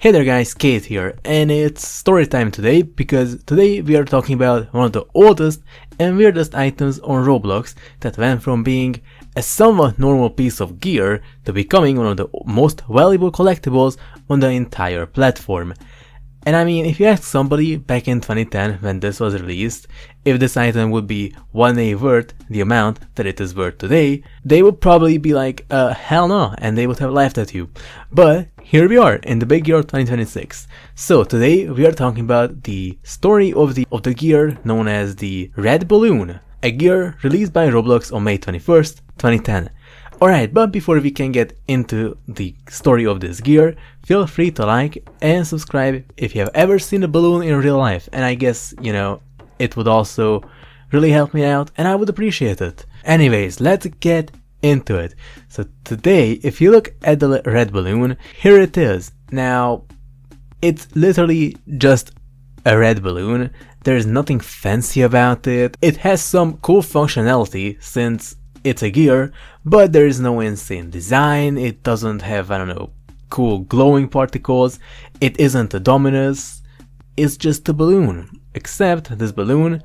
Hey there guys, Kate here, and it's story time today because today we are talking about one of the oldest and weirdest items on Roblox that went from being a somewhat normal piece of gear to becoming one of the most valuable collectibles on the entire platform. And I mean, if you ask somebody back in 2010 when this was released, if this item would be 1A worth the amount that it is worth today, they would probably be like, hell no, and they would have laughed at you. But here we are in the big year of 2026. So today we are talking about the story of the gear known as the Red Balloon, a gear released by Roblox on May 21st, 2010. Alright, but before we can get into the story of this gear, feel free to like and subscribe if you have ever seen a balloon in real life, and I guess, you know, it would also really help me out and I would appreciate it. Anyways, let's get into it. So today, if you look at the red balloon, here it is. Now, it's literally just a red balloon. There's nothing fancy about it. It has some cool functionality since it's a gear, but there is no insane design. It doesn't have, I don't know, cool glowing particles. It isn't a Dominus. It's just a balloon. Except this balloon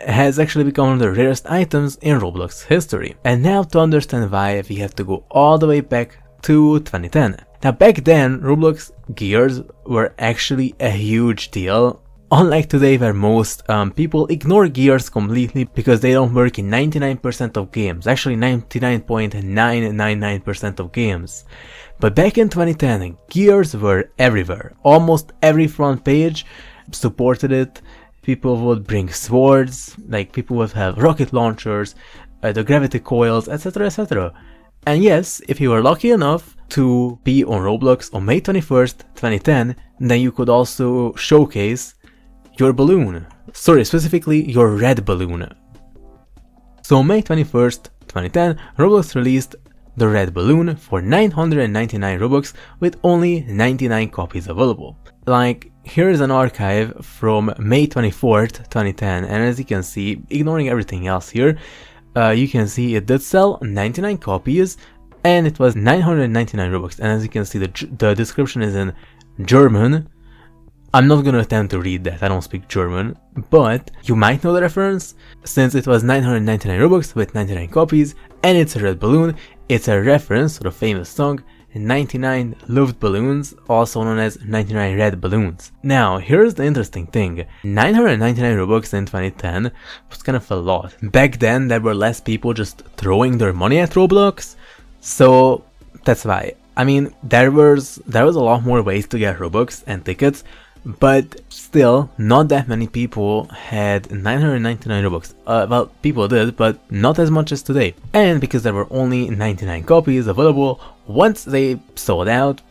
has actually become one of the rarest items in Roblox history. And now to understand why, we have to go all the way back to 2010. Now back then, Roblox gears were actually a huge deal. Unlike today where most people ignore gears completely because they don't work in 99% of games, actually 99.999% of games. But back in 2010, gears were everywhere. Almost every front page supported it. People would bring swords, like people would have rocket launchers, the gravity coils, etc, etc. And yes, if you were lucky enough to be on Roblox on May 21st, 2010, then you could also showcase your balloon. Sorry, specifically your red balloon. So on May 21st, 2010, Roblox released the red balloon for 999 Robux with only 99 copies available. Like, here is an archive from May 24th, 2010, and as you can see, ignoring everything else here, you can see it did sell 99 copies and it was 999 Robux. And as you can see, the description is in German. I'm not gonna attempt to read that, I don't speak German, but you might know the reference, since it was 999 Robux with 99 copies, and it's a red balloon. It's a reference to the famous song 99 Luftballons, also known as 99 red balloons. Now, here's the interesting thing. 999 Robux in 2010 was kind of a lot. Back then, there were less people just throwing their money at Roblox, so that's why. I mean, there was a lot more ways to get Robux and tickets, but still, not that many people had 999 Robux. Well, people did, but not as much as today. And because there were only 99 copies available, once they sold out,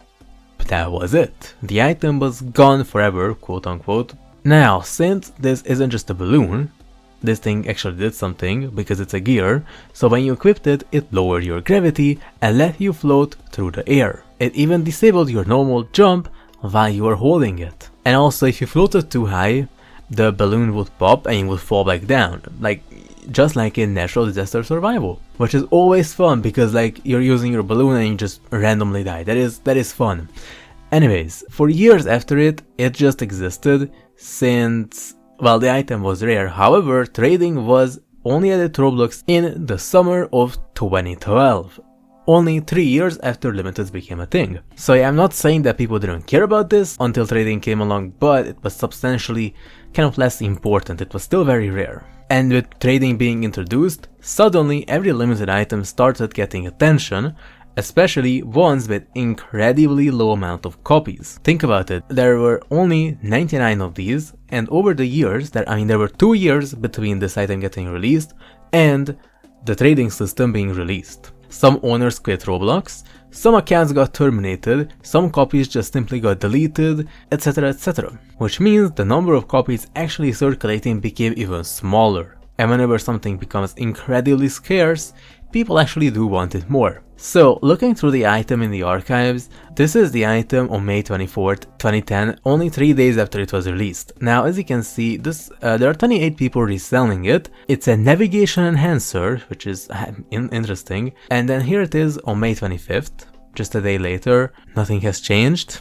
that was it. The item was gone forever, quote unquote. Now, since this isn't just a balloon, this thing actually did something because it's a gear, so when you equipped it, it lowered your gravity and let you float through the air. It even disabled your normal jump while you were holding it. And also, if you floated too high, the balloon would pop and you would fall back down, like just like in natural disaster survival, which is always fun because like you're using your balloon and you just randomly die. That is fun. Anyways, for years after it just existed since, well, the item was rare. However, trading was only added to Roblox in the summer of 2012. Only 3 years after limiteds became a thing. So yeah, I'm not saying that people didn't care about this until trading came along, but it was substantially kind of less important. It was still very rare. And with trading being introduced, suddenly every limited item started getting attention, especially ones with incredibly low amount of copies. Think about it, there were only 99 of these, and over the years, there were 2 years between this item getting released and the trading system being released. Some owners quit Roblox, some accounts got terminated, some copies just simply got deleted, etc, etc. Which means the number of copies actually circulating became even smaller. And whenever something becomes incredibly scarce, people actually do want it more. So, looking through the item in the archives, this is the item on May 24th, 2010, only 3 days after it was released. Now, as you can see, there are 28 people reselling it. It's a navigation enhancer, which is interesting. And then here it is on May 25th, just a day later. Nothing has changed.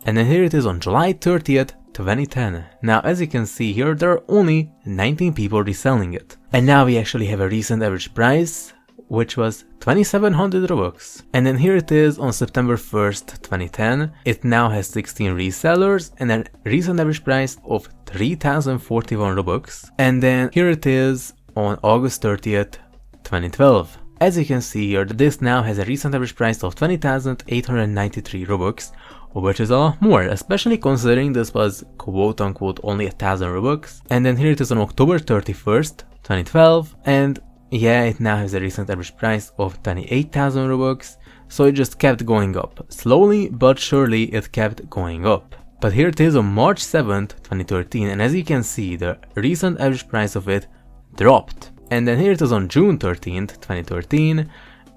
And then here it is on July 30th, 2010. Now as you can see here, there are only 19 people reselling it. And now we actually have a recent average price, which was 2700 Robux. And then here it is on September 1st, 2010. It now has 16 resellers and a recent average price of 3041 Robux. And then here it is on August 30th, 2012. As you can see here, this now has a recent average price of 20,893 Robux, which is a lot more, especially considering this was quote-unquote only 1000 Robux. And then here it is on October 31st, 2012, and yeah, it now has a recent average price of 28,000 Robux, so it just kept going up. Slowly but surely it kept going up. But here it is on March 7th, 2013, and as you can see, the recent average price of it dropped. And then here it is on June 13th, 2013,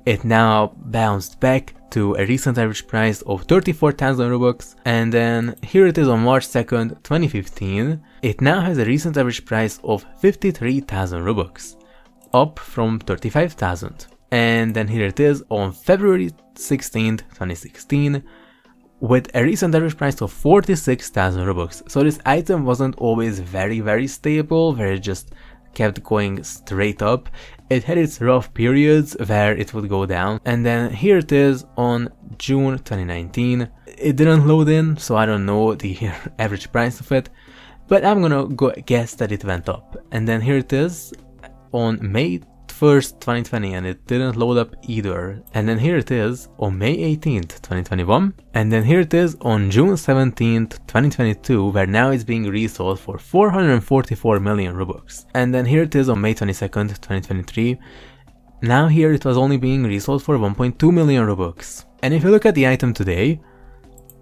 it now bounced back to a recent average price of 34,000 Robux. And then here it is on March 2nd, 2015, it now has a recent average price of 53,000 Robux, up from 35,000. And then here it is on February 16th, 2016, with a recent average price of 46,000 Robux. So this item wasn't always very stable, where it just kept going straight up. It had its rough periods where it would go down. And then here it is on June 2019. It didn't load in, so I don't know the average price of it, but I'm gonna guess that it went up. And then here it is on May 1st, 2020, and it didn't load up either. And then here it is on May 18th, 2021. And then here it is on June 17th, 2022, where now it's being resold for 444 million Robux. And then here it is on May 22nd, 2023. Now here it was only being resold for 1.2 million Robux. And if you look at the item today,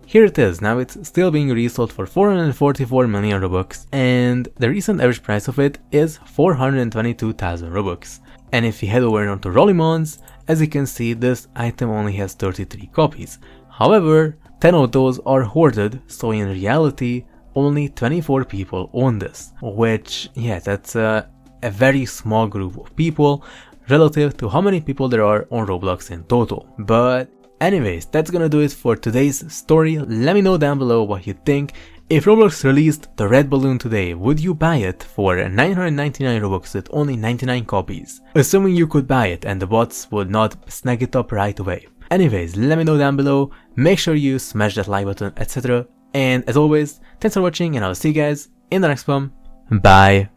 here it is, now it's still being resold for 444 million Robux, and the recent average price of it is 422,000 Robux. And if you head over onto Rollimons, as you can see, this item only has 33 copies. However, 10 of those are hoarded, so in reality, only 24 people own this. Which, yeah, that's a very small group of people relative to how many people there are on Roblox in total. But anyways, that's gonna do it for today's story. Let me know down below what you think. If Roblox released the red balloon today, would you buy it for 999 Robux with only 99 copies? Assuming you could buy it and the bots would not snag it up right away. Anyways, let me know down below, make sure you smash that like button, etc. And as always, thanks for watching and I'll see you guys in the next one. Bye!